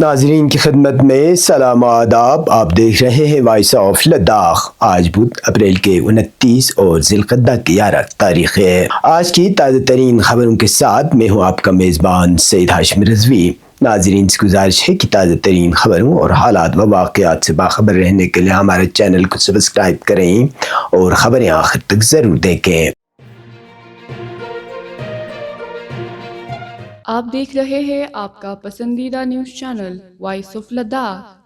ناظرین کی خدمت میں سلام و آداب. آپ دیکھ رہے ہیں وائس آف لداخ. آج بدھ اپریل کے 29 اور ذی القعدہ کی 11 تاریخ ہے. آج کی تازہ ترین خبروں کے ساتھ میں ہوں آپ کا میزبان سید ہاشم رضوی. ناظرین سے گزارش ہے کہ تازہ ترین خبروں اور حالات و واقعات سے باخبر رہنے کے لیے ہمارے چینل کو سبسکرائب کریں اور خبریں آخر تک ضرور دیکھیں. آپ دیکھ رہے ہیں آپ کا پسندیدہ news channel voice of Ladakh.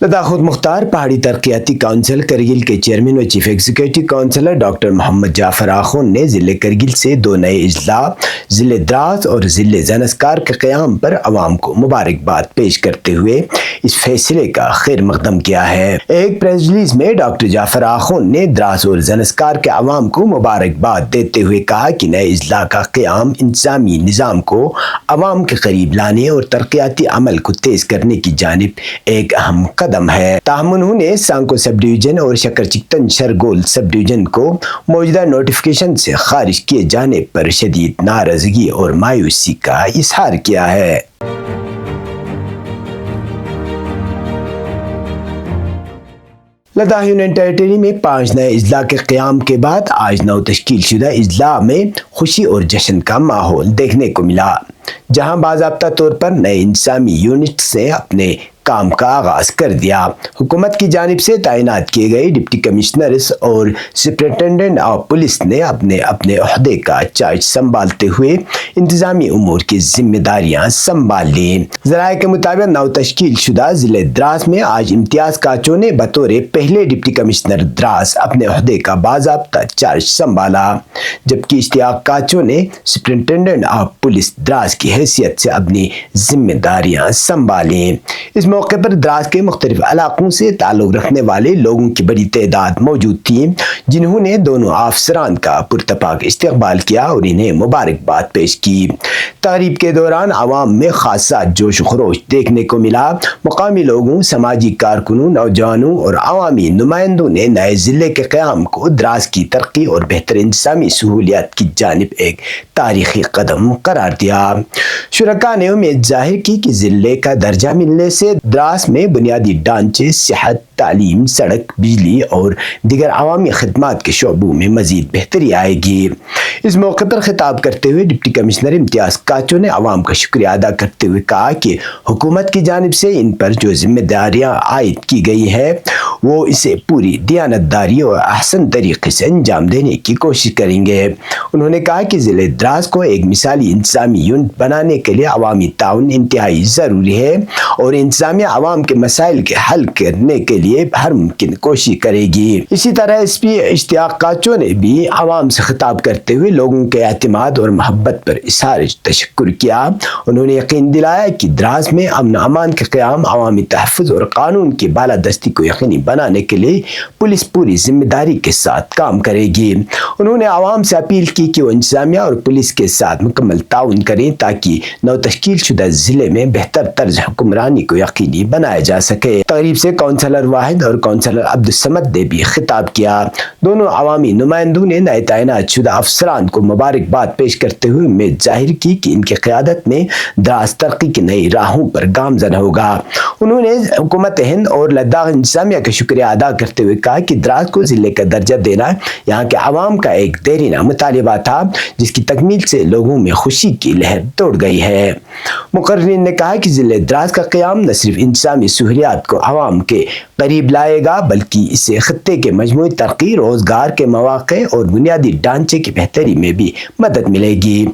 Ladakh خود مختار پہاڑی ترقیاتی کونسل کرگل کے چیئرمین و chief executive councillor doctor Mohammad Jafar Akhoon نے ضلع کرگل سے 2 نئے اضلاع ضلع دراس اور ضلع زنسکار کے قیام پر عوام کو مبارکباد پیش کرتے ہوئے اس فیصلے کا خیر مقدم کیا ہے. ایک پریس ریلیز میں ڈاکٹر جعفر آخون نے دراس اور زنسکار کے عوام کو مبارکباد دیتے ہوئے کہا کہ نئے اضلاع کا قیام انتظامی نظام کو عوام کے قریب لانے اور ترقیاتی عمل کو تیز کرنے کی جانب ایک اہم قدم ہے. تاہم انہوں نے سانکو سب ڈویژن اور شکرچکتن شرگول سب ڈویژن کو موجودہ نوٹیفیکیشن سے خارج کیے جانے پر شدید ناراضگی اور مایوسی کا اظہار کیا ہے. لداخ یونین ٹیریٹری میں 5 نئے اضلاع کے قیام کے بعد آج 9 تشکیل شدہ اضلاع میں خوشی اور جشن کا ماحول دیکھنے کو ملا، جہاں باضابطہ طور پر نئے انتظامی یونٹس نے اپنے کام کا آغاز کر دیا. حکومت کی جانب سے تعینات کیے گئے ڈپٹی کمشنرز اور سپرنٹینڈنٹ آف پولیس نے اپنے عہدے کا چارج سنبھالتے ہوئے انتظامی امور کی ذمہ داریاں سنبھال لی. ذرائع کے مطابق 9 تشکیل شدہ ضلع دراس میں آج امتیاز کاچو نے بطور پہلے ڈپٹی کمشنر دراس اپنے عہدے کا باضابطہ چارج سنبھالا، جبکہ اشتیاق کاچو نے سپرنٹینڈنٹ آف پولیس دراس کی حیثیت سے اپنی ذمہ داریاں سنبھالیں. اس موقع پر دراس کے مختلف علاقوں سے تعلق رکھنے والے لوگوں کی بڑی تعداد موجود تھی، جنہوں نے دونوں افسران کا پرتپاک استقبال کیا اور انہیں مبارکباد پیش کی. تقریب کے دوران عوام میں خاصا جوش و خروش دیکھنے کو ملا. مقامی لوگوں، سماجی کارکنوں، نوجوانوں اور عوامی نمائندوں نے نئے ضلع کے قیام کو دراس کی ترقی اور بہتر انتظامی سہولیات کی جانب ایک تاریخی قدم قرار دیا. شرکاء نے امید ظاہر کی کہ ضلع کا درجہ ملنے سے دراس میں بنیادی ڈھانچے، صحت، تعلیم، سڑک، بجلی اور دیگر عوامی خدمات کے شعبوں میں مزید بہتری آئے گی. اس موقع پر خطاب کرتے ہوئے ڈپٹی کمشنر امتیاز کاچو نے عوام کا شکریہ ادا کرتے ہوئے کہا کہ حکومت کی جانب سے ان پر جو ذمہ داریاں عائد کی گئی ہے وہ اسے پوری دیانتداری اور احسن طریقے سے انجام دینے کی کوشش کریں گے. انہوں نے کہا کہ ضلع دراس کو ایک مثالی انتظامی یونٹ بنانے کے لیے عوامی تعاون انتہائی ضروری ہے اور انتظامیہ عوام کے مسائل کے حل کرنے کے لیے ہر ممکن کوشش کرے گی. اسی طرح ایس پی اشتیاق کاچو نے بھی عوام سے خطاب کرتے ہوئے لوگوں کے اعتماد اور محبت پر اظہار تشکر کیا. انہوں نے یقین دلایا کہ دراس میں امن و امان کے قیام، عوامی تحفظ اور قانون کی بالادستی کو یقینی بنانے کے لیے پولیس پوری ذمہ داری کے ساتھ کام کرے گی. انہوں نے عوام سے اپیل کی کہ وہ انتظامیہ اور پولیس کے ساتھ مکمل تعاون کریں تاکہ 9 تشکیل شدہ ضلع میں بہتر طرز حکمرانی کو یقینی بنایا جا سکے. تقریب سے کونسلر واحد اور کونسلر عبدالصمد نے بھی خطاب کیا. دونوں عوامی نمائندوں نے نئے تعینات شدہ افسران کو مبارکباد پیش کرتے ہوئے امید ظاہر کی کہ ان کی قیادت میں دراس ترقی کی نئی راہوں پر گامزن ہوگا. انہوں نے حکومت ہند اور لداخ انتظامیہ کا شکریہ ادا کرتے ہوئے کہا کہ دراس کو ضلع کا درجہ دینا یہاں کے عوام کا ایک دیرینہ مطالبہ تھا، جس کی تکمیل سے لوگوں میں خوشی کی لہر دوڑ گئی ہے. مقررین نے کہا کہ ضلع دراس کا قیام نہ صرف انتظامی سہولیات کو عوام کے قریب لائے گا بلکہ اسے خطے کے مجموعی ترقی، روزگار کے مواقع اور بنیادی ڈھانچے کی بہتری میں بھی مدد ملے گی.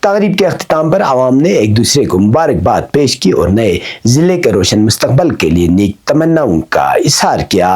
تقریب کے اختتام پر عوام نے ایک دوسرے کو مبارکباد پیش کی اور نئے ضلع کے روشن مستقبل کے لیے نیک تمناؤں کا اظہار کیا.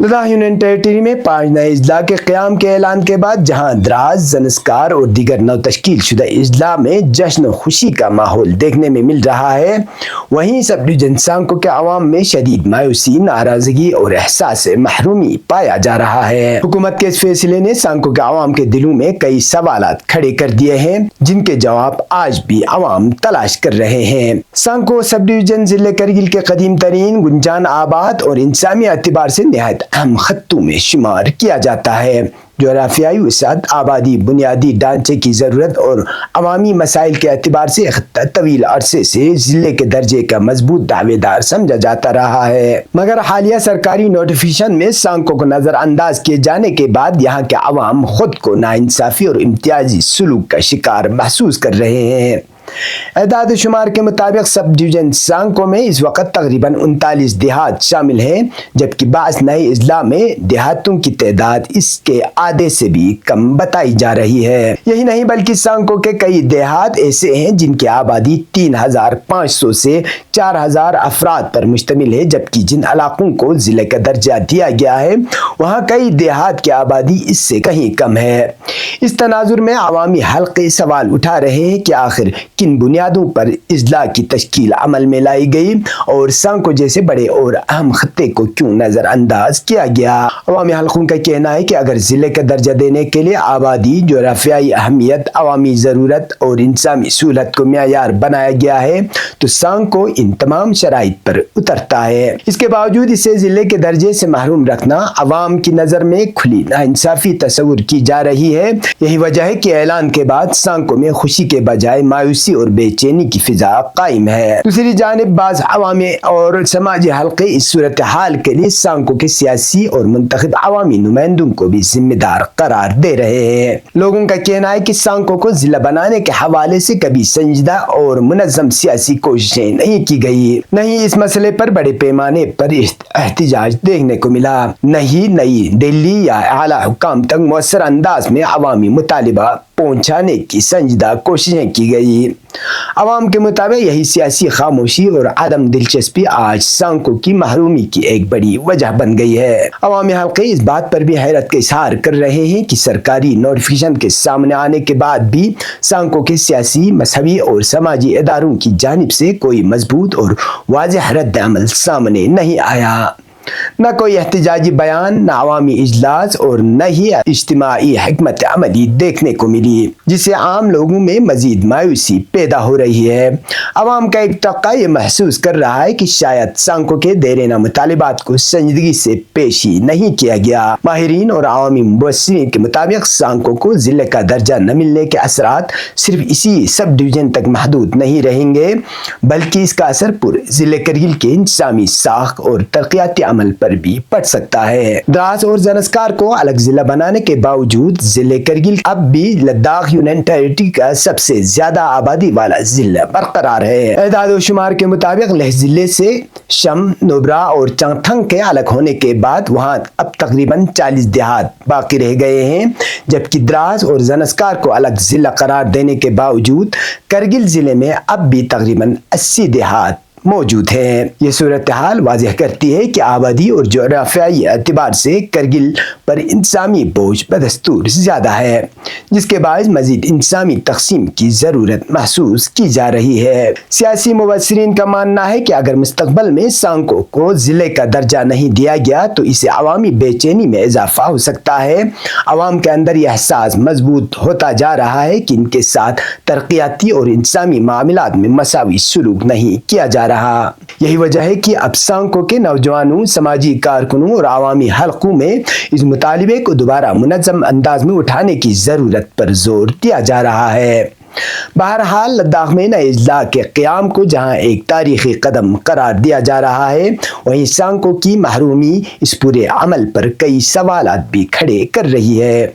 لداخ یونین ٹیریٹری میں 5 نئے اضلاع کے قیام کے اعلان کے بعد جہاں دراز، زنسکار اور دیگر نو تشکیل شدہ اضلاع میں جشن و خوشی کا ماحول دیکھنے میں مل رہا ہے، وہیں سب ڈویژن سانکو کے عوام میں شدید مایوسی، ناراضگی اور احساس محرومی پایا جا رہا ہے۔ حکومت کے اس فیصلے نے سانکو کے عوام کے دلوں میں کئی سوالات کھڑے کر دیے ہیں، جن کے جواب آج بھی عوام تلاش کر رہے ہیں۔ سانکو سب ڈویژن ضلع کرگل کے قدیم ترین، گنجان آباد اور انسانی اعتبار سے نہایت اہم خطوں میں شمار کیا جاتا ہے۔ جغرافیائی وسعت، آبادی، بنیادی ڈھانچے کی ضرورت اور عوامی مسائل کے اعتبار سے خطہ طویل عرصے سے ضلع کے درجے کا مضبوط دعوے دار سمجھا جاتا رہا ہے، مگر حالیہ سرکاری نوٹیفیکیشن میں سانکو کو نظر انداز کیے جانے کے بعد یہاں کے عوام خود کو ناانصافی اور امتیازی سلوک کا شکار محسوس کر رہے ہیں۔ اعداد و شمار کے مطابق سب ڈویژن سانکو میں اس وقت تقریباً 39 دیہات شامل ہیں، جبکہ بعض نئے اضلاع میں دیہاتوں کی تعداد اس کے آدھے سے بھی کم بتائی جا رہی ہے۔ یہی نہیں بلکہ سانکو کے کئی دیہات ایسے ہیں جن کی آبادی 3500 سے 4000 افراد پر مشتمل ہے، جبکہ جن علاقوں کو ضلع کا درجہ دیا گیا ہے وہاں کئی دیہات کی آبادی اس سے کہیں کم ہے۔ اس تناظر میں عوامی حلقے سوال اٹھا رہے ہیں کہ آخر کن بنیادوں پر اضلاع کی تشکیل عمل میں لائی گئی اور سانکو جیسے بڑے اور اہم خطے کو کیوں نظر انداز کیا گیا۔ عوامی حلقوں کا کہنا ہے کہ اگر ضلع کا درجہ دینے کے لیے آبادی، جغرافیائی اہمیت، عوامی ضرورت اور انسانی سہولت کو معیار بنایا گیا ہے تو سانکو ان تمام شرائط پر اترتا ہے۔ اس کے باوجود اسے ضلع کے درجے سے محروم رکھنا عوام کی نظر میں کھلی ناانصافی تصور کی جا رہی ہے۔ یہی وجہ ہے کہ اعلان کے بعد سانکو میں خوشی کے بجائے مایوسی اور بے چینی کی فضا قائم ہے۔ دوسری جانب بعض عوامی اور سماجی حلقے اس صورتحال کے لیے سانکو کے سیاسی اور منتخب عوامی نمائندوں کو بھی ذمہ دار قرار دے رہے ہیں۔ لوگوں کا کہنا ہے کہ سانکو کو ضلع بنانے کے حوالے سے کبھی سنجیدہ اور منظم سیاسی کوششیں نہیں کی گئی، نہیں اس مسئلے پر بڑے پیمانے پر احتجاج دیکھنے کو ملا، نہیں نئی دہلی یا اعلیٰ حکام تک مؤثر انداز میں عوامی مطالبہ پہنچانے کی سنجیدہ کوششیں کی گئی۔ عوام کے مطابق یہی سیاسی خاموشی اور عدم دلچسپی آج سانکو کی محرومی کی ایک بڑی وجہ بن گئی ہے۔ عوامی حلقے اس بات پر بھی حیرت کا اظہار کر رہے ہیں کہ سرکاری نوٹیفیکیشن کے سامنے آنے کے بعد بھی سانکو کے سیاسی، مذہبی اور سماجی اداروں کی جانب سے کوئی مضبوط اور واضح رد عمل سامنے نہیں آیا۔ نہ کوئی احتجاجی بیان، نہ عوامی اجلاس اور نہ ہی اجتماعی حکمت عملی دیکھنے کو ملی، جس سے عام لوگوں میں مزید مایوسی پیدا ہو رہی ہے۔ عوام کا ایک طبقہ یہ محسوس کر رہا ہے کہ شاید سانکو کے دیرینہ مطالبات کو سنجیدگی سے پیش ہی نہیں کیا گیا۔ ماہرین اور عوامی مبصرین کے مطابق سانکو کو ضلع کا درجہ نہ ملنے کے اثرات صرف اسی سب ڈویژن تک محدود نہیں رہیں گے، بلکہ اس کا اثر پورے ضلع کرگل کے انتظامی ساخت اور ترقیاتی عمل پر بھی پڑ سکتا ہے۔ دراز اور زنسکار کو الگ ضلع بنانے کے باوجود ضلع کرگل اب بھی لداخ یونین ٹیریٹری کا سب سے زیادہ آبادی والا ضلع برقرار ہے۔ اعداد و شمار کے مطابق لیہ ضلع سے شم، نوبرا اور چنگتھنگ کے الگ ہونے کے بعد وہاں اب تقریباً 40 دیہات باقی رہ گئے ہیں، جبکہ دراز اور زنسکار کو الگ ضلع قرار دینے کے باوجود کرگل ضلع میں اب بھی تقریباً 80 دیہات موجود ہیں۔ یہ صورتحال واضح کرتی ہے کہ آبادی اور جغرافیائی اعتبار سے کرگل پر انتظامی بوجھ بدستور زیادہ ہے، جس کے باعث مزید انتظامی تقسیم کی ضرورت محسوس کی جا رہی ہے۔ سیاسی مبصرین کا ماننا ہے کہ اگر مستقبل میں سانکو کو ضلع کا درجہ نہیں دیا گیا تو اسے عوامی بے چینی میں اضافہ ہو سکتا ہے۔ عوام کے اندر یہ احساس مضبوط ہوتا جا رہا ہے کہ ان کے ساتھ ترقیاتی اور انسانی معاملات میں مساوی سلوک نہیں کیا جا رہا۔ یہی وجہ ہے کہ اب سانکو کے نوجوانوں، سماجی کارکنوں اور عوامی حلقوں میں اس مطالبے کو دوبارہ منظم انداز میں اٹھانے کی ضرورت پر زور دیا جا رہا ہے۔ بہرحال لداخ میں نئے اضلاع کے قیام کو جہاں ایک تاریخی قدم قرار دیا جا رہا ہے، وہیں سانکو کی محرومی اس پورے عمل پر کئی سوالات بھی کھڑے کر رہی ہے۔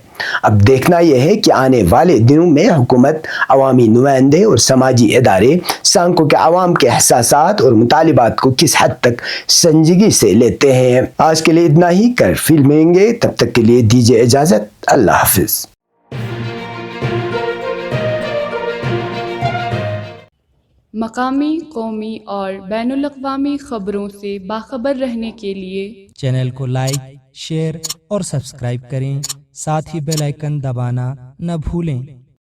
اب دیکھنا یہ ہے کہ آنے والے دنوں میں حکومت، عوامی نمائندے اور سماجی ادارے سانکو کے عوام کے احساسات اور مطالبات کو کس حد تک سنجیدگی سے لیتے ہیں۔ آج کے لیے اتنا ہی، کل پھر ملیں گے، تب تک کے لیے دیجیے اجازت، اللہ حافظ۔ مقامی، قومی اور بین الاقوامی خبروں سے باخبر رہنے کے لیے چینل کو لائک، شیئر اور سبسکرائب کریں، ساتھ ہی بیل آئیکن دبانا نہ بھولیں۔